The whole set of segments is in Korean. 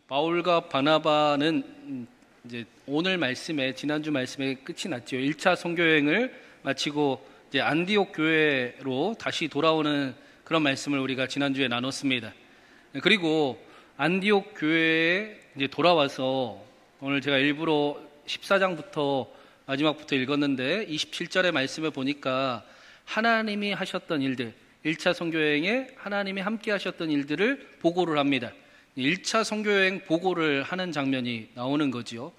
바울과 바나바는 이제 오늘 말씀에 지난주 말씀에 끝이 났죠. 1차 선교 여행을 마치고 이제 안디옥 교회로 다시 돌아오는 그런 말씀을 우리가 지난주에 나눴습니다. 그리고 안디옥 교회에 이제 돌아와서 오늘 제가 일부러 14장부터 마지막부터 읽었는데 27절의 말씀을 보니까 하나님이 하셨던 일들, 1차 선교여행에 하나님이 함께 하셨던 일들을 보고를 합니다. 1차 선교여행 보고를 하는 장면이 나오는 거죠.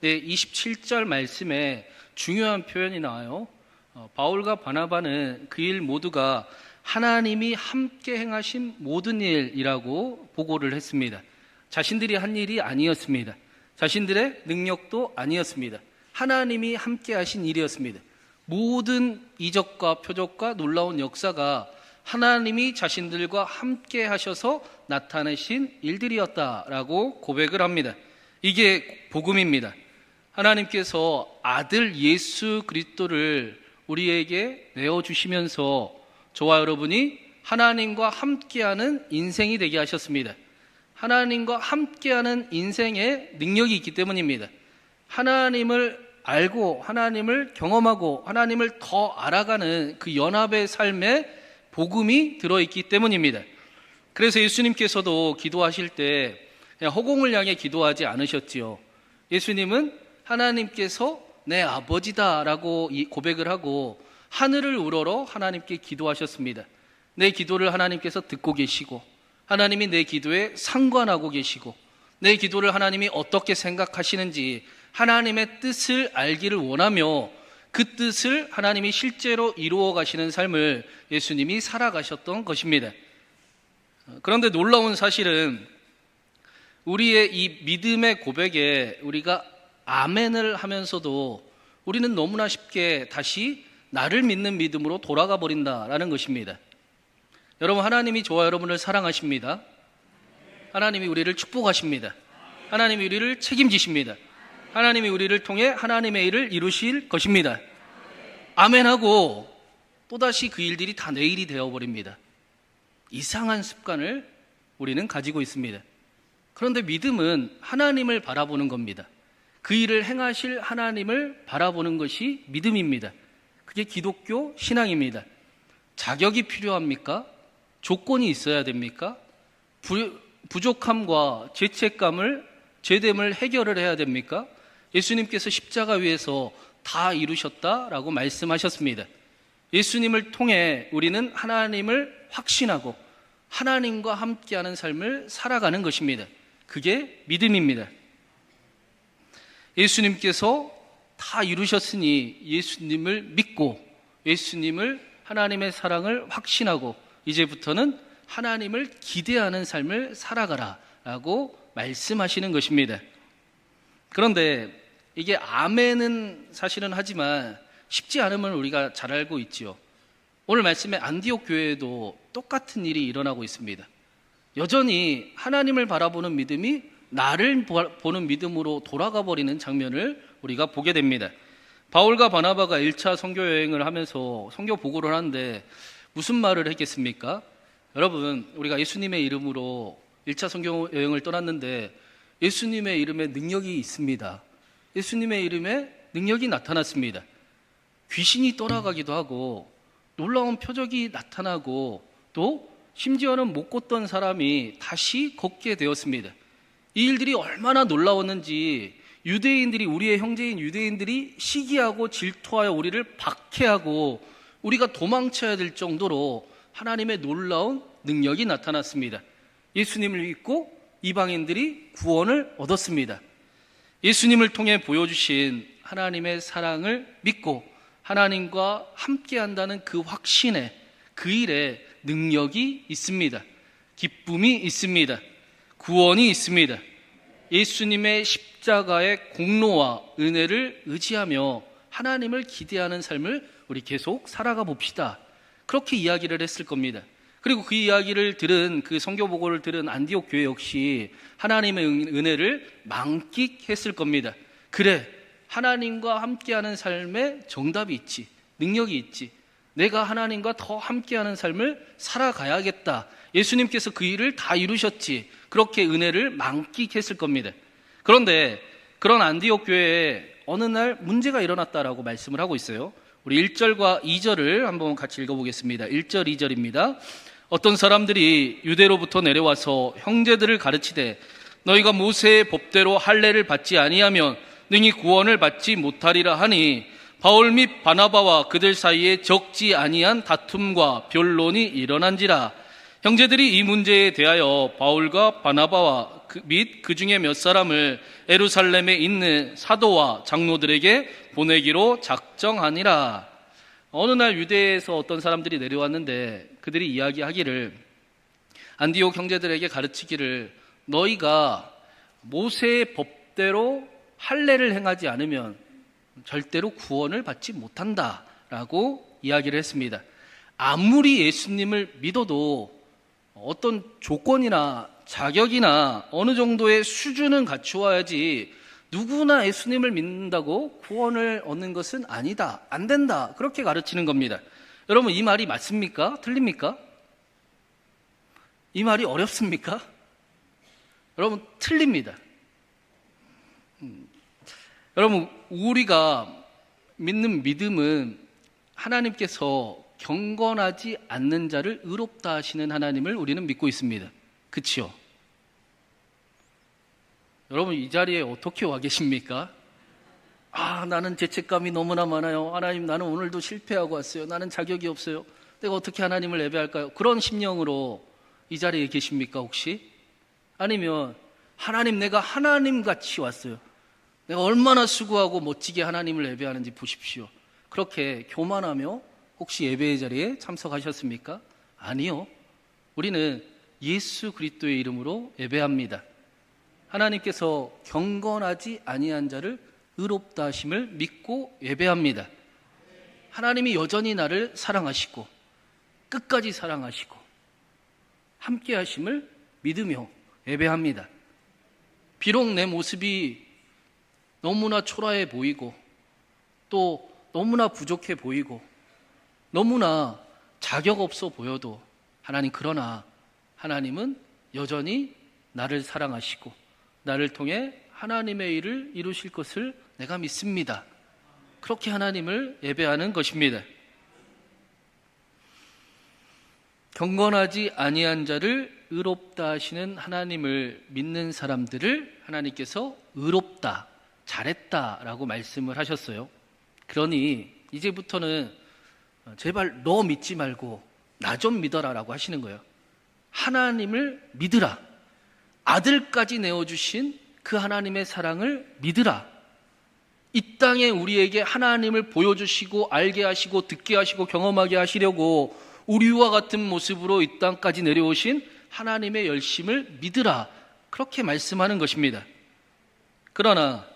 27절 말씀에 중요한 표현이 나와요. 바울과 바나바는 그 일 모두가 하나님이 함께 행하신 모든 일이라고 보고를 했습니다. 자신들이 한 일이 아니었습니다. 자신들의 능력도 아니었습니다. 하나님이 함께 하신 일이었습니다. 모든 이적과 표적과 놀라운 역사가 하나님이 자신들과 함께 하셔서 나타내신 일들이었다라고 고백을 합니다. 이게 복음입니다. 하나님께서 아들 예수 그리스도를 우리에게 내어주시면서 저와 여러분이 하나님과 함께하는 인생이 되게 하셨습니다. 하나님과 함께하는 인생에 능력이 있기 때문입니다. 하나님을 알고 하나님을 경험하고 하나님을 더 알아가는 그 연합의 삶에 복음이 들어있기 때문입니다. 그래서 예수님께서도 기도하실 때 그냥 허공을 향해 기도하지 않으셨지요. 예수님은 하나님께서 내 아버지다라고 고백을 하고 하늘을 우러러 하나님께 기도하셨습니다. 내 기도를 하나님께서 듣고 계시고 하나님이 내 기도에 상관하고 계시고 내 기도를 하나님이 어떻게 생각하시는지 하나님의 뜻을 알기를 원하며 그 뜻을 하나님이 실제로 이루어 가시는 삶을 예수님이 살아가셨던 것입니다. 그런데 놀라운 사실은 우리의 이 믿음의 고백에 우리가 아멘을 하면서도 우리는 너무나 쉽게 다시 나를 믿는 믿음으로 돌아가 버린다라는 것입니다. 여러분, 하나님이 저와 여러분을 사랑하십니다. 하나님이 우리를 축복하십니다. 하나님이 우리를 책임지십니다. 하나님이 우리를 통해 하나님의 일을 이루실 것입니다. 아멘하고 또다시 그 일들이 다 내 일이 되어버립니다. 이상한 습관을 우리는 가지고 있습니다. 그런데 믿음은 하나님을 바라보는 겁니다. 그 일을 행하실 하나님을 바라보는 것이 믿음입니다. 그게 기독교 신앙입니다. 자격이 필요합니까? 조건이 있어야 됩니까? 부족함과 죄됨을 해결을 해야 됩니까? 예수님께서 십자가 위에서 다 이루셨다라고 말씀하셨습니다. 예수님을 통해 우리는 하나님을 확신하고 하나님과 함께하는 삶을 살아가는 것입니다. 그게 믿음입니다. 예수님께서 다 이루셨으니 예수님을 믿고 예수님을 하나님의 사랑을 확신하고 이제부터는 하나님을 기대하는 삶을 살아가라 라고 말씀하시는 것입니다. 그런데 이게 아멘은 사실은 하지만 쉽지 않음을 우리가 잘 알고 있죠. 오늘 말씀에 안디옥 교회에도 똑같은 일이 일어나고 있습니다. 여전히 하나님을 바라보는 믿음이 나를 보는 믿음으로 돌아가 버리는 장면을 우리가 보게 됩니다. 바울과 바나바가 1차 선교 여행을 하면서 선교 보고를 하는데 무슨 말을 했겠습니까? 여러분, 우리가 예수님의 이름으로 1차 선교 여행을 떠났는데 예수님의 이름에 능력이 있습니다. 예수님의 이름에 능력이 나타났습니다. 귀신이 떠나가기도 하고 놀라운 표적이 나타나고 또 심지어는 못 걷던 사람이 다시 걷게 되었습니다. 이 일들이 얼마나 놀라웠는지 유대인들이, 우리의 형제인 유대인들이 시기하고 질투하여 우리를 박해하고 우리가 도망쳐야 될 정도로 하나님의 놀라운 능력이 나타났습니다. 예수님을 믿고 이방인들이 구원을 얻었습니다. 예수님을 통해 보여주신 하나님의 사랑을 믿고 하나님과 함께한다는 그 확신에, 그 일에 능력이 있습니다. 기쁨이 있습니다. 구원이 있습니다. 예수님의 십자가의 공로와 은혜를 의지하며 하나님을 기대하는 삶을 우리 계속 살아가 봅시다. 그렇게 이야기를 했을 겁니다. 그리고 그 이야기를 들은, 그 선교 보고를 들은 안디옥 교회 역시 하나님의 은혜를 만끽했을 겁니다. 그래, 하나님과 함께하는 삶에 정답이 있지, 능력이 있지, 내가 하나님과 더 함께하는 삶을 살아가야겠다, 예수님께서 그 일을 다 이루셨지. 그렇게 은혜를 만끽했을 겁니다. 그런데 그런 안디옥 교회에 어느 날 문제가 일어났다라고 말씀을 하고 있어요. 우리 1절과 2절을 한번 같이 읽어보겠습니다. 1절, 2절입니다. 어떤 사람들이 유대로부터 내려와서 형제들을 가르치되 너희가 모세의 법대로 할례를 받지 아니하면 능히 구원을 받지 못하리라 하니 바울 및 바나바와 그들 사이에 적지 아니한 다툼과 변론이 일어난지라. 형제들이 이 문제에 대하여 바울과 바나바와 및 그 중에 몇 사람을 예루살렘에 있는 사도와 장로들에게 보내기로 작정하니라. 어느 날 유대에서 어떤 사람들이 내려왔는데 그들이 이야기하기를, 안디옥 형제들에게 가르치기를, 너희가 모세의 법대로 할례를 행하지 않으면 절대로 구원을 받지 못한다라고 이야기를 했습니다. 아무리 예수님을 믿어도 어떤 조건이나 자격이나 어느 정도의 수준은 갖추어야지 누구나 예수님을 믿는다고 구원을 얻는 것은 아니다, 안 된다, 그렇게 가르치는 겁니다. 여러분, 이 말이 맞습니까? 틀립니까? 이 말이 어렵습니까? 여러분, 틀립니다. 여러분, 우리가 믿는 믿음은 하나님께서 경건하지 않는 자를 의롭다 하시는 하나님을 우리는 믿고 있습니다. 그치요? 여러분, 이 자리에 어떻게 와 계십니까? 나는 죄책감이 너무나 많아요. 하나님, 나는 오늘도 실패하고 왔어요. 나는 자격이 없어요. 내가 어떻게 하나님을 예배할까요? 그런 심령으로 이 자리에 계십니까, 혹시? 아니면 하나님, 내가 하나님같이 왔어요. 내가 얼마나 수고하고 멋지게 하나님을 예배하는지 보십시오. 그렇게 교만하며 혹시 예배의 자리에 참석하셨습니까? 아니요. 우리는 예수 그리스도의 이름으로 예배합니다. 하나님께서 경건하지 아니한 자를 의롭다 하심을 믿고 예배합니다. 하나님이 여전히 나를 사랑하시고 끝까지 사랑하시고 함께 하심을 믿으며 예배합니다. 비록 내 모습이 너무나 초라해 보이고 또 너무나 부족해 보이고 너무나 자격 없어 보여도 그러나 하나님은 여전히 나를 사랑하시고 나를 통해 하나님의 일을 이루실 것을 내가 믿습니다. 그렇게 하나님을 예배하는 것입니다. 경건하지 아니한 자를 의롭다 하시는 하나님을 믿는 사람들을 하나님께서 의롭다, 잘했다라고 말씀을 하셨어요. 그러니 이제부터는 제발 너 믿지 말고 나 좀 믿어라라고 하시는 거예요. 하나님을 믿으라. 아들까지 내어주신 그 하나님의 사랑을 믿으라. 이 땅에 우리에게 하나님을 보여주시고 알게 하시고 듣게 하시고 경험하게 하시려고 우리와 같은 모습으로 이 땅까지 내려오신 하나님의 열심을 믿으라. 그렇게 말씀하는 것입니다. 그러나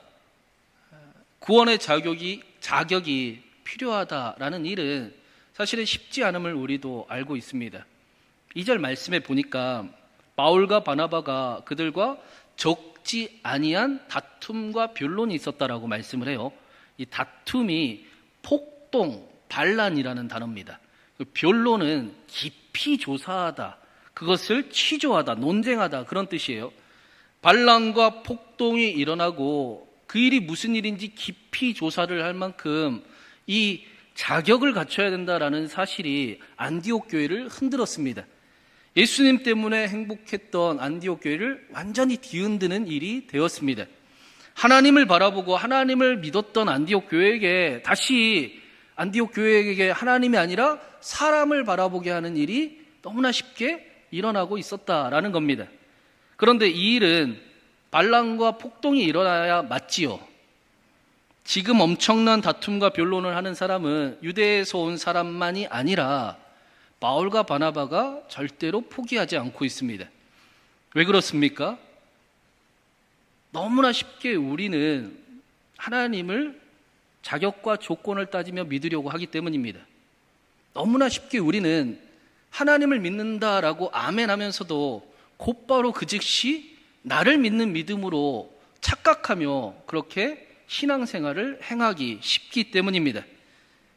구원의 자격이 필요하다라는 일은 사실은 쉽지 않음을 우리도 알고 있습니다. 2절 말씀에 보니까 바울과 바나바가 그들과 적지 아니한 다툼과 변론이 있었다라고 말씀을 해요. 이 다툼이 폭동, 반란이라는 단어입니다. 변론은 깊이 조사하다, 그것을 취조하다, 논쟁하다, 그런 뜻이에요. 반란과 폭동이 일어나고 그 일이 무슨 일인지 깊이 조사를 할 만큼 이 자격을 갖춰야 된다라는 사실이 안디옥 교회를 흔들었습니다. 예수님 때문에 행복했던 안디옥 교회를 완전히 뒤흔드는 일이 되었습니다. 하나님을 바라보고 하나님을 믿었던 안디옥 교회에게 다시 안디옥 교회에게 하나님이 아니라 사람을 바라보게 하는 일이 너무나 쉽게 일어나고 있었다라는 겁니다. 그런데 이 일은 반란과 폭동이 일어나야 맞지요. 지금 엄청난 다툼과 변론을 하는 사람은 유대에서 온 사람만이 아니라 바울과 바나바가 절대로 포기하지 않고 있습니다. 왜 그렇습니까? 너무나 쉽게 우리는 하나님을 자격과 조건을 따지며 믿으려고 하기 때문입니다. 너무나 쉽게 우리는 하나님을 믿는다라고 아멘 하면서도 곧바로 그 즉시 나를 믿는 믿음으로 착각하며 그렇게 신앙생활을 행하기 쉽기 때문입니다.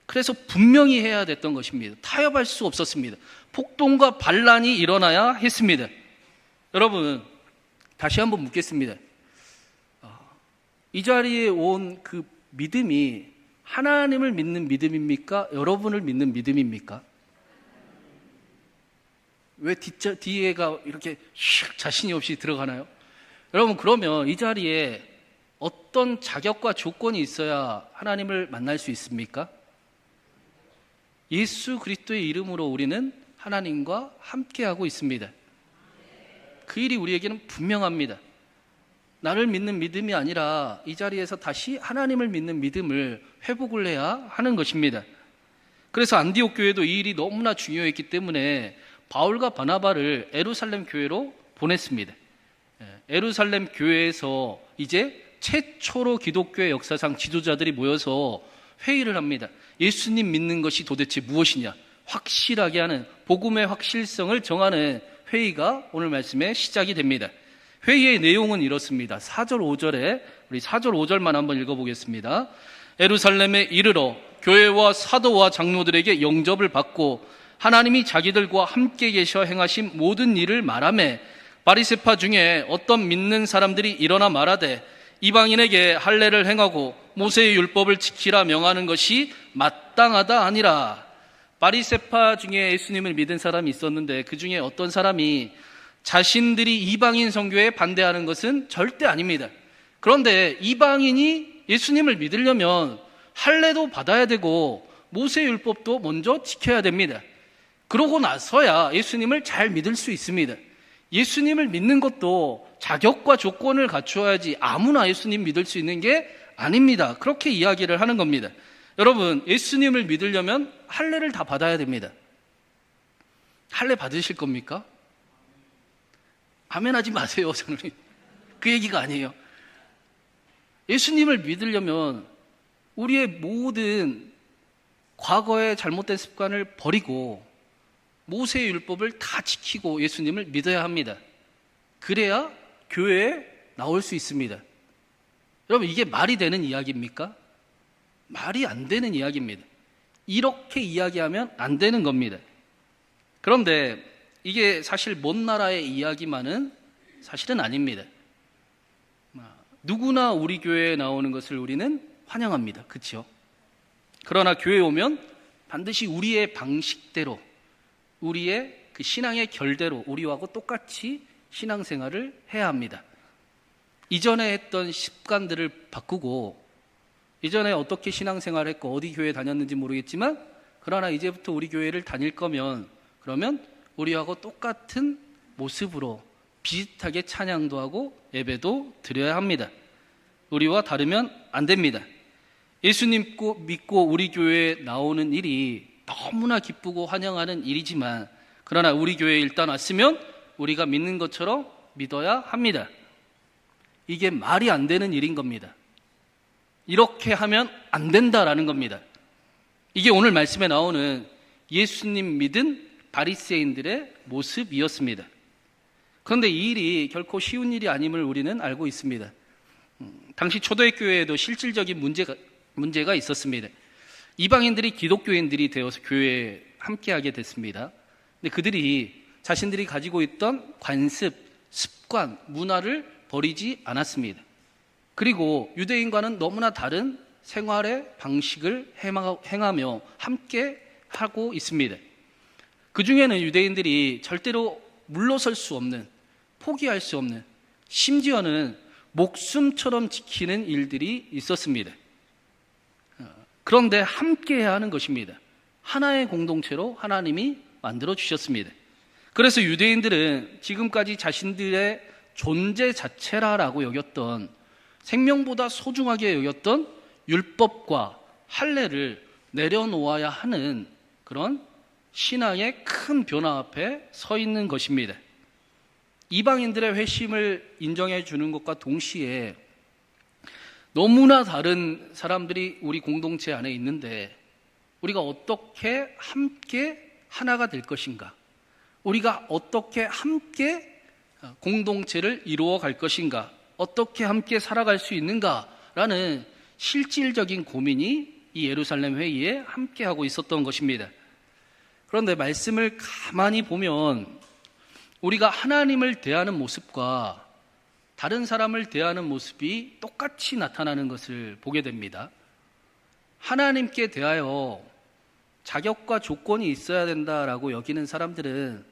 그래서 분명히 해야 됐던 것입니다. 타협할 수 없었습니다. 폭동과 반란이 일어나야 했습니다. 여러분, 다시 한번 묻겠습니다. 이 자리에 온 그 믿음이 하나님을 믿는 믿음입니까? 여러분을 믿는 믿음입니까? 왜 뒤에가 이렇게 슉 자신이 없이 들어가나요? 여러분, 그러면 이 자리에 어떤 자격과 조건이 있어야 하나님을 만날 수 있습니까? 예수 그리스도의 이름으로 우리는 하나님과 함께하고 있습니다. 그 일이 우리에게는 분명합니다. 나를 믿는 믿음이 아니라 이 자리에서 다시 하나님을 믿는 믿음을 회복을 해야 하는 것입니다. 그래서 안디옥 교회도 이 일이 너무나 중요했기 때문에 바울과 바나바를 예루살렘 교회로 보냈습니다. 예루살렘 교회에서 이제 최초로 기독교의 역사상 지도자들이 모여서 회의를 합니다. 예수님 믿는 것이 도대체 무엇이냐? 확실하게 하는 복음의 확실성을 정하는 회의가 오늘 말씀의 시작이 됩니다. 회의의 내용은 이렇습니다. 4절 5절에 우리 4절 5절만 한번 읽어보겠습니다. 예루살렘에 이르러 교회와 사도와 장로들에게 영접을 받고 하나님이 자기들과 함께 계셔 행하신 모든 일을 말하며 바리새파 중에 어떤 믿는 사람들이 일어나 말하되 이방인에게 할례를 행하고 모세의 율법을 지키라 명하는 것이 마땅하다 하니라. 바리새파 중에 예수님을 믿은 사람이 있었는데 그 중에 어떤 사람이 자신들이 이방인 선교에 반대하는 것은 절대 아닙니다. 그런데 이방인이 예수님을 믿으려면 할례도 받아야 되고 모세의 율법도 먼저 지켜야 됩니다. 그러고 나서야 예수님을 잘 믿을 수 있습니다. 예수님을 믿는 것도 자격과 조건을 갖추어야지 아무나 예수님 믿을 수 있는 게 아닙니다. 그렇게 이야기를 하는 겁니다. 여러분, 예수님을 믿으려면 할례를 다 받아야 됩니다. 할례 받으실 겁니까? 아멘 하지 마세요. 저는 그 얘기가 아니에요. 예수님을 믿으려면 우리의 모든 과거의 잘못된 습관을 버리고 모세의 율법을 다 지키고 예수님을 믿어야 합니다. 그래야 교회에 나올 수 있습니다. 여러분, 이게 말이 되는 이야기입니까? 말이 안 되는 이야기입니다. 이렇게 이야기하면 안 되는 겁니다. 그런데 이게 사실 먼 나라의 이야기만은 사실은 아닙니다. 누구나 우리 교회에 나오는 것을 우리는 환영합니다. 그렇죠? 그러나 교회에 오면 반드시 우리의 방식대로, 우리의 그 신앙의 결대로 우리하고 똑같이 신앙생활을 해야 합니다. 이전에 했던 습관들을 바꾸고, 이전에 어떻게 신앙생활을 했고 어디 교회 다녔는지 모르겠지만, 그러나 이제부터 우리 교회를 다닐 거면 그러면 우리하고 똑같은 모습으로 비슷하게 찬양도 하고 예배도 드려야 합니다. 우리와 다르면 안 됩니다. 예수님 믿고 우리 교회에 나오는 일이 너무나 기쁘고 환영하는 일이지만, 그러나 우리 교회에 일단 왔으면 우리가 믿는 것처럼 믿어야 합니다. 이게 말이 안 되는 일인 겁니다. 이렇게 하면 안 된다라는 겁니다. 이게 오늘 말씀에 나오는 예수님 믿은 바리새인들의 모습이었습니다. 그런데 이 일이 결코 쉬운 일이 아님을 우리는 알고 있습니다. 당시 초대교회에도 실질적인 문제가 있었습니다. 이방인들이 기독교인들이 되어서 교회에 함께하게 됐습니다. 근데 그들이 자신들이 가지고 있던 관습, 습관, 문화를 버리지 않았습니다. 그리고 유대인과는 너무나 다른 생활의 방식을 행하며 함께 하고 있습니다. 그 중에는 유대인들이 절대로 물러설 수 없는, 포기할 수 없는, 심지어는 목숨처럼 지키는 일들이 있었습니다. 그런데 함께 해야 하는 것입니다. 하나의 공동체로 하나님이 만들어 주셨습니다. 그래서 유대인들은 지금까지 자신들의 존재 자체라고 여겼던, 생명보다 소중하게 여겼던 율법과 할례를 내려놓아야 하는 그런 신앙의 큰 변화 앞에 서 있는 것입니다. 이방인들의 회심을 인정해 주는 것과 동시에 너무나 다른 사람들이 우리 공동체 안에 있는데 우리가 어떻게 함께 하나가 될 것인가? 우리가 어떻게 함께 공동체를 이루어 갈 것인가? 어떻게 함께 살아갈 수 있는가라는 실질적인 고민이 이 예루살렘 회의에 함께 하고 있었던 것입니다. 그런데 말씀을 가만히 보면 우리가 하나님을 대하는 모습과 다른 사람을 대하는 모습이 똑같이 나타나는 것을 보게 됩니다. 하나님께 대하여 자격과 조건이 있어야 된다라고 여기는 사람들은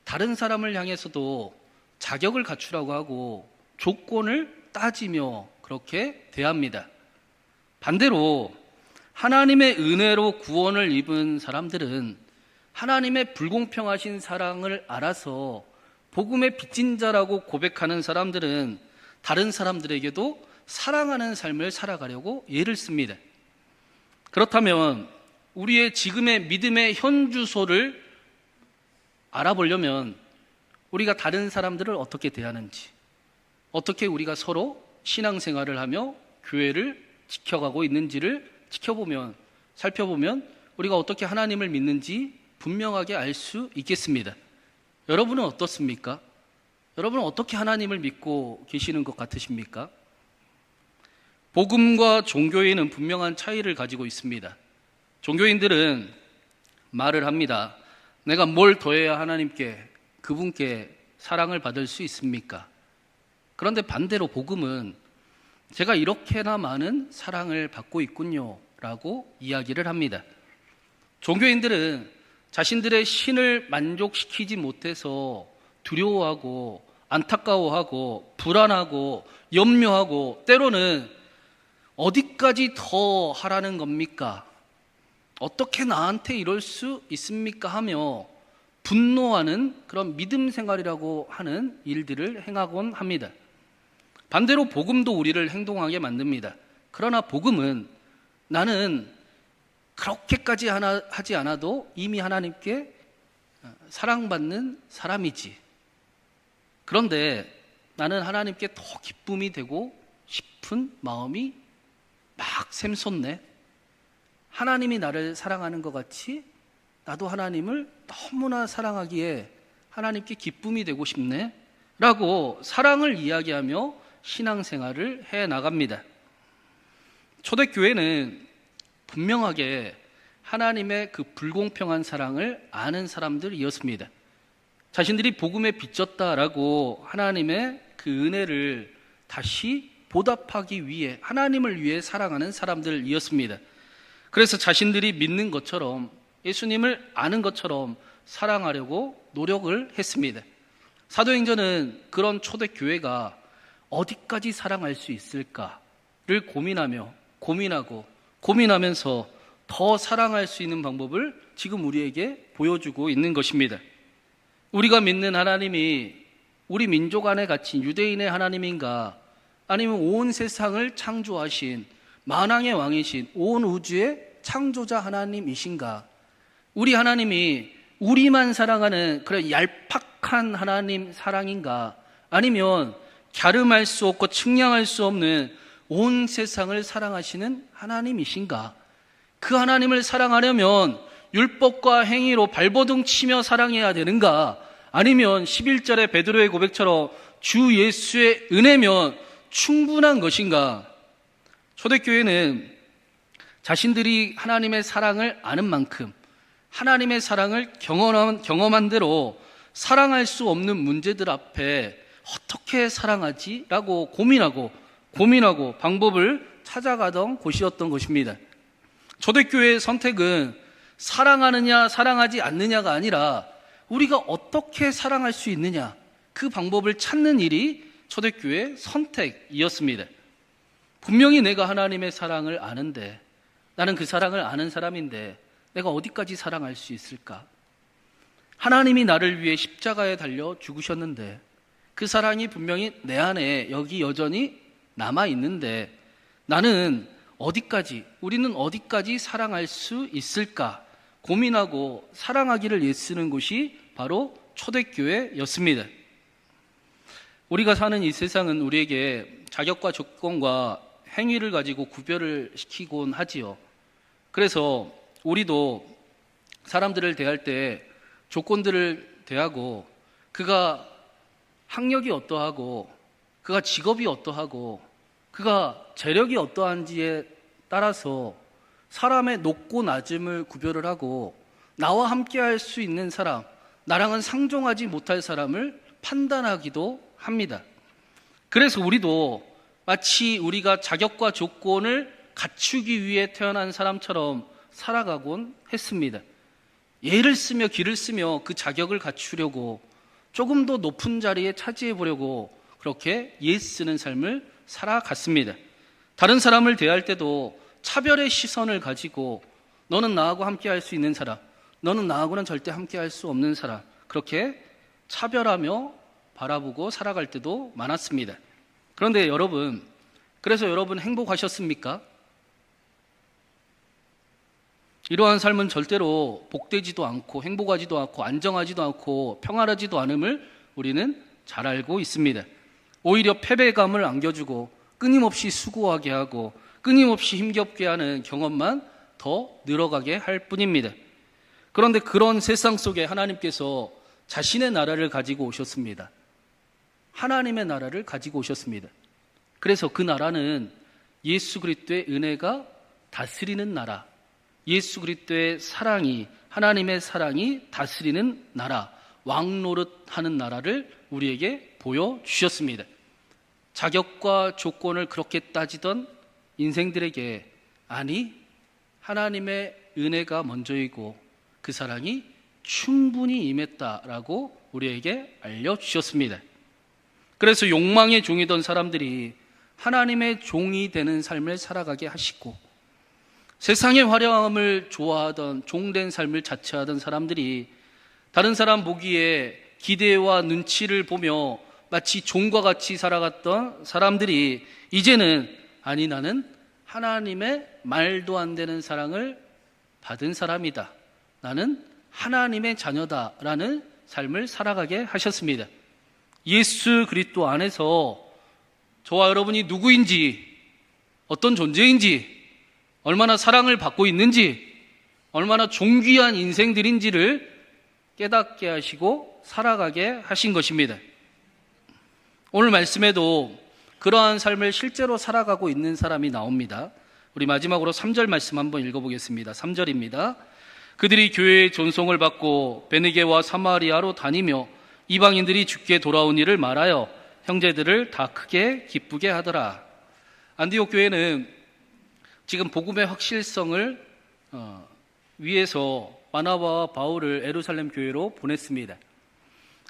다른 사람을 향해서도 자격을 갖추라고 하고 조건을 따지며 그렇게 대합니다. 반대로 하나님의 은혜로 구원을 입은 사람들은 하나님의 불공평하신 사랑을 알아서 복음의 빚진 자라고 고백하는 사람들은 다른 사람들에게도 사랑하는 삶을 살아가려고 애를 씁니다. 그렇다면 우리의 지금의 믿음의 현주소를 알아보려면 우리가 다른 사람들을 어떻게 대하는지, 어떻게 우리가 서로 신앙생활을 하며 교회를 지켜가고 있는지를 살펴보면 우리가 어떻게 하나님을 믿는지 분명하게 알 수 있겠습니다. 여러분은 어떻습니까? 여러분은 어떻게 하나님을 믿고 계시는 것 같으십니까? 복음과 종교인은 분명한 차이를 가지고 있습니다. 종교인들은 말을 합니다. 내가 뭘 더해야 그분께 사랑을 받을 수 있습니까? 그런데 반대로 복음은 제가 이렇게나 많은 사랑을 받고 있군요 라고 이야기를 합니다. 종교인들은 자신들의 신을 만족시키지 못해서 두려워하고 안타까워하고 불안하고 염려하고 때로는 어디까지 더 하라는 겁니까? 어떻게 나한테 이럴 수 있습니까? 하며 분노하는 그런 믿음 생활이라고 하는 일들을 행하곤 합니다. 반대로 복음도 우리를 행동하게 만듭니다. 그러나 복음은 나는 그렇게까지 하지 않아도 이미 하나님께 사랑받는 사람이지. 그런데 나는 하나님께 더 기쁨이 되고 싶은 마음이 막 샘솟네. 하나님이 나를 사랑하는 것 같이 나도 하나님을 너무나 사랑하기에 하나님께 기쁨이 되고 싶네 라고 사랑을 이야기하며 신앙생활을 해나갑니다. 초대교회는 분명하게 하나님의 그 불공평한 사랑을 아는 사람들이었습니다. 자신들이 복음에 빚졌다라고 하나님의 그 은혜를 다시 보답하기 위해 하나님을 위해 사랑하는 사람들이었습니다. 그래서 자신들이 믿는 것처럼 예수님을 아는 것처럼 사랑하려고 노력을 했습니다. 사도행전은 그런 초대교회가 어디까지 사랑할 수 있을까를 고민하면서 더 사랑할 수 있는 방법을 지금 우리에게 보여주고 있는 것입니다. 우리가 믿는 하나님이 우리 민족 안에 갇힌 유대인의 하나님인가, 아니면 온 세상을 창조하신 만왕의 왕이신 온 우주의 창조자 하나님이신가? 우리 하나님이 우리만 사랑하는 그런 얄팍한 하나님 사랑인가? 아니면 갸름할 수 없고 측량할 수 없는 온 세상을 사랑하시는 하나님이신가? 그 하나님을 사랑하려면 율법과 행위로 발버둥 치며 사랑해야 되는가? 아니면 11절의 베드로의 고백처럼 주 예수의 은혜면 충분한 것인가? 초대교회는 자신들이 하나님의 사랑을 아는 만큼 하나님의 사랑을 경험한 대로 사랑할 수 없는 문제들 앞에 어떻게 사랑하지? 라고 고민하고 방법을 찾아가던 곳이었던 것입니다. 초대교회의 선택은 사랑하느냐 사랑하지 않느냐가 아니라 우리가 어떻게 사랑할 수 있느냐, 그 방법을 찾는 일이 초대교회의 선택이었습니다. 분명히 내가 하나님의 사랑을 아는데, 나는 그 사랑을 아는 사람인데 내가 어디까지 사랑할 수 있을까? 하나님이 나를 위해 십자가에 달려 죽으셨는데 그 사랑이 분명히 내 안에 여기 여전히 남아있는데 우리는 어디까지 사랑할 수 있을까? 고민하고 사랑하기를 애쓰는 곳이 바로 초대교회였습니다. 우리가 사는 이 세상은 우리에게 자격과 조건과 행위를 가지고 구별을 시키곤 하지요. 그래서 우리도 사람들을 대할 때 조건들을 대하고, 그가 학력이 어떠하고, 그가 직업이 어떠하고, 그가 재력이 어떠한지에 따라서 사람의 높고 낮음을 구별을 하고 나와 함께 할 수 있는 사람, 나랑은 상종하지 못할 사람을 판단하기도 합니다. 그래서 우리도 마치 우리가 자격과 조건을 갖추기 위해 태어난 사람처럼 살아가곤 했습니다. 예를 쓰며 길을 쓰며 그 자격을 갖추려고 조금 더 높은 자리에 차지해 보려고 그렇게 예 쓰는 삶을 살아갔습니다. 다른 사람을 대할 때도 차별의 시선을 가지고 너는 나하고 함께 할 수 있는 사람, 너는 나하고는 절대 함께 할 수 없는 사람, 그렇게 차별하며 바라보고 살아갈 때도 많았습니다. 그런데 그래서 여러분 행복하셨습니까? 이러한 삶은 절대로 복되지도 않고 행복하지도 않고 안정하지도 않고 평안하지도 않음을 우리는 잘 알고 있습니다. 오히려 패배감을 안겨주고 끊임없이 수고하게 하고 끊임없이 힘겹게 하는 경험만 더 늘어가게 할 뿐입니다. 그런데 그런 세상 속에 하나님께서 자신의 나라를 가지고 오셨습니다. 하나님의 나라를 가지고 오셨습니다. 그래서 그 나라는 예수 그리스도의 은혜가 다스리는 나라, 예수 그리스도의 사랑이, 하나님의 사랑이 다스리는 나라, 왕노릇하는 나라를 우리에게 보여주셨습니다. 자격과 조건을 그렇게 따지던 인생들에게 아니, 하나님의 은혜가 먼저이고 그 사랑이 충분히 임했다라고 우리에게 알려주셨습니다. 그래서 욕망의 종이던 사람들이 하나님의 종이 되는 삶을 살아가게 하시고, 세상의 화려함을 좋아하던 종된 삶을 자처하던 사람들이 다른 사람 보기에 기대와 눈치를 보며 마치 종과 같이 살아갔던 사람들이 이제는 아니, 나는 하나님의 말도 안 되는 사랑을 받은 사람이다, 나는 하나님의 자녀다라는 삶을 살아가게 하셨습니다. 예수 그리스도 안에서 저와 여러분이 누구인지, 어떤 존재인지, 얼마나 사랑을 받고 있는지, 얼마나 존귀한 인생들인지를 깨닫게 하시고 살아가게 하신 것입니다. 오늘 말씀에도 그러한 삶을 실제로 살아가고 있는 사람이 나옵니다. 우리 마지막으로 3절 말씀 한번 읽어보겠습니다. 3절입니다. 그들이 교회의 존송을 받고 베느게와 사마리아로 다니며 이방인들이 주께 돌아온 일을 말하여 형제들을 다 크게 기쁘게 하더라. 안디옥 교회는 지금 복음의 확실성을 위해서 바나바와 바울을 예루살렘 교회로 보냈습니다.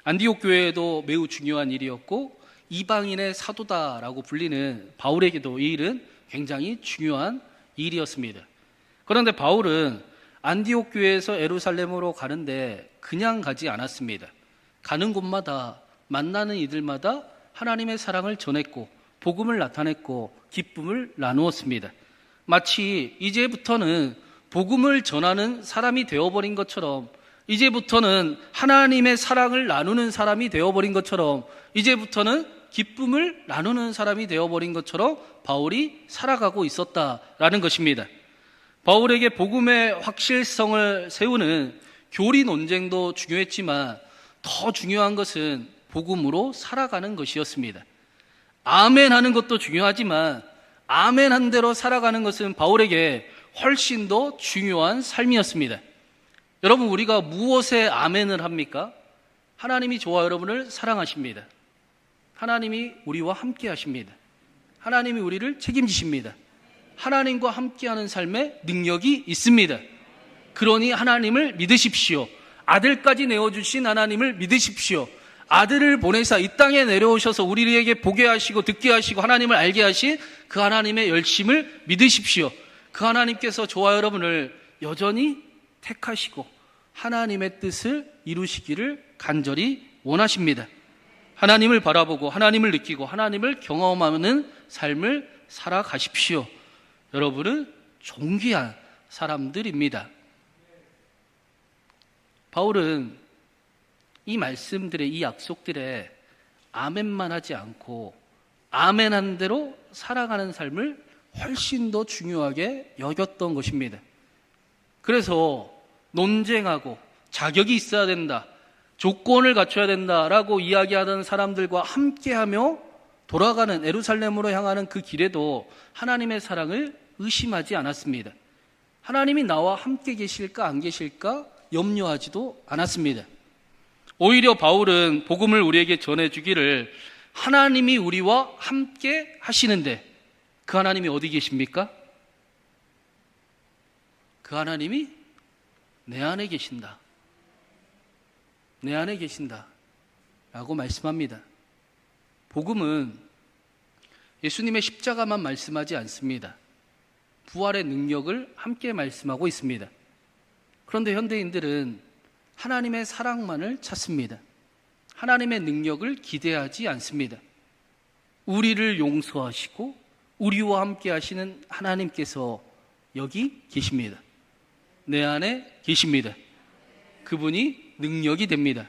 안디옥 교회에도 매우 중요한 일이었고 이방인의 사도다라고 불리는 바울에게도 이 일은 굉장히 중요한 일이었습니다. 그런데 바울은 안디옥 교회에서 예루살렘으로 가는데 그냥 가지 않았습니다. 가는 곳마다 만나는 이들마다 하나님의 사랑을 전했고 복음을 나타냈고 기쁨을 나누었습니다. 마치 이제부터는 복음을 전하는 사람이 되어버린 것처럼, 이제부터는 하나님의 사랑을 나누는 사람이 되어버린 것처럼, 이제부터는 기쁨을 나누는 사람이 되어버린 것처럼 바울이 살아가고 있었다라는 것입니다. 바울에게 복음의 확실성을 세우는 교리 논쟁도 중요했지만 더 중요한 것은 복음으로 살아가는 것이었습니다. 아멘 하는 것도 중요하지만 아멘 한 대로 살아가는 것은 바울에게 훨씬 더 중요한 삶이었습니다. 여러분, 우리가 무엇에 아멘을 합니까? 하나님이 저와 여러분을 사랑하십니다. 하나님이 우리와 함께 하십니다. 하나님이 우리를 책임지십니다. 하나님과 함께하는 삶에 능력이 있습니다. 그러니 하나님을 믿으십시오. 아들까지 내어주신 하나님을 믿으십시오. 아들을 보내사 이 땅에 내려오셔서 우리에게 보게 하시고 듣게 하시고 하나님을 알게 하신 그 하나님의 열심을 믿으십시오. 그 하나님께서 저와 여러분을 여전히 택하시고 하나님의 뜻을 이루시기를 간절히 원하십니다. 하나님을 바라보고 하나님을 느끼고 하나님을 경험하는 삶을 살아가십시오. 여러분은 존귀한 사람들입니다. 바울은 이 말씀들의, 이 약속들에 아멘만 하지 않고 아멘한 대로 살아가는 삶을 훨씬 더 중요하게 여겼던 것입니다. 그래서 논쟁하고 자격이 있어야 된다, 조건을 갖춰야 된다라고 이야기하던 사람들과 함께하며 돌아가는 예루살렘으로 향하는 그 길에도 하나님의 사랑을 의심하지 않았습니다. 하나님이 나와 함께 계실까 안 계실까 염려하지도 않았습니다. 오히려 바울은 복음을 우리에게 전해주기를 하나님이 우리와 함께 하시는데 그 하나님이 어디 계십니까? 그 하나님이 내 안에 계신다. 내 안에 계신다. 라고 말씀합니다. 복음은 예수님의 십자가만 말씀하지 않습니다. 부활의 능력을 함께 말씀하고 있습니다. 그런데 현대인들은 하나님의 사랑만을 찾습니다. 하나님의 능력을 기대하지 않습니다. 우리를 용서하시고 우리와 함께 하시는 하나님께서 여기 계십니다. 내 안에 계십니다. 그분이 능력이 됩니다.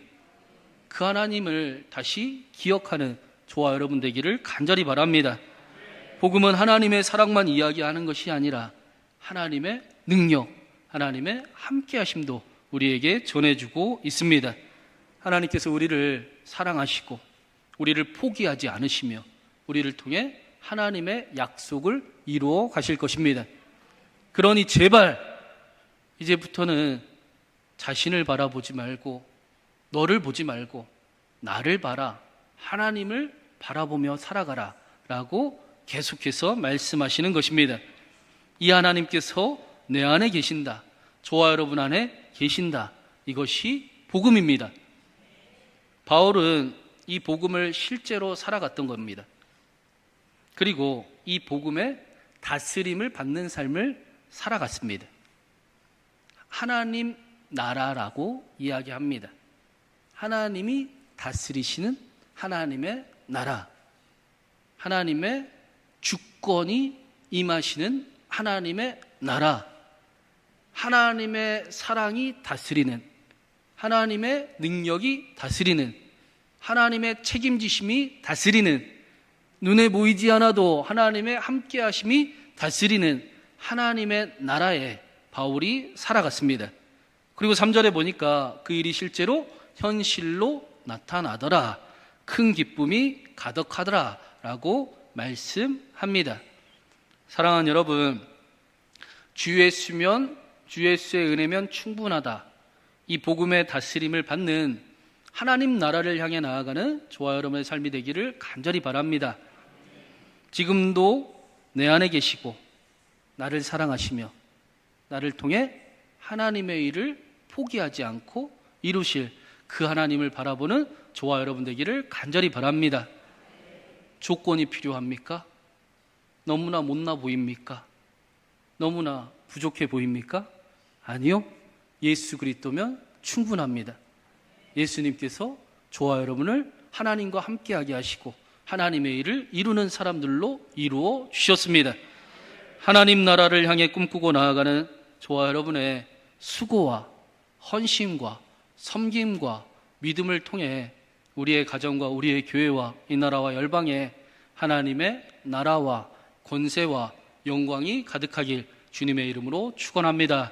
그 하나님을 다시 기억하는 저와 여러분 되기를 간절히 바랍니다. 복음은 하나님의 사랑만 이야기하는 것이 아니라 하나님의 능력, 하나님의 함께하심도 우리에게 전해주고 있습니다. 하나님께서 우리를 사랑하시고 우리를 포기하지 않으시며 우리를 통해 하나님의 약속을 이루어 가실 것입니다. 그러니 제발 이제부터는 자신을 바라보지 말고 너를 보지 말고 나를 봐라, 하나님을 바라보며 살아가라 라고 계속해서 말씀하시는 것입니다. 이 하나님께서 내 안에 계신다, 저와 여러분 안에 계신다, 이것이 복음입니다. 바울은 이 복음을 실제로 살아갔던 겁니다. 그리고 이 복음의 다스림을 받는 삶을 살아갔습니다. 하나님 나라라고 이야기합니다. 하나님이 다스리시는 하나님의 나라, 하나님의 주권이 임하시는 하나님의 나라, 하나님의 사랑이 다스리는, 하나님의 능력이 다스리는, 하나님의 책임지심이 다스리는, 눈에 보이지 않아도 하나님의 함께하심이 다스리는 하나님의 나라에 바울이 살아갔습니다. 그리고 3절에 보니까 그 일이 실제로 현실로 나타나더라, 큰 기쁨이 가득하더라 라고 말씀합니다. 사랑하는 여러분, 주 예수면, 주 예수의 은혜면 충분하다, 이 복음의 다스림을 받는 하나님 나라를 향해 나아가는 저와 여러분의 삶이 되기를 간절히 바랍니다. 지금도 내 안에 계시고 나를 사랑하시며 나를 통해 하나님의 일을 포기하지 않고 이루실 그 하나님을 바라보는 저와 여러분 되기를 간절히 바랍니다. 조건이 필요합니까? 너무나 못나 보입니까? 너무나 부족해 보입니까? 아니요. 예수 그리스도면 충분합니다. 예수님께서 저와 여러분을 하나님과 함께하게 하시고 하나님의 일을 이루는 사람들로 이루어 주셨습니다. 하나님 나라를 향해 꿈꾸고 나아가는 저와 여러분의 수고와 헌신과 섬김과 믿음을 통해 우리의 가정과 우리의 교회와 이 나라와 열방에 하나님의 나라와 권세와 영광이 가득하길 주님의 이름으로 축원합니다.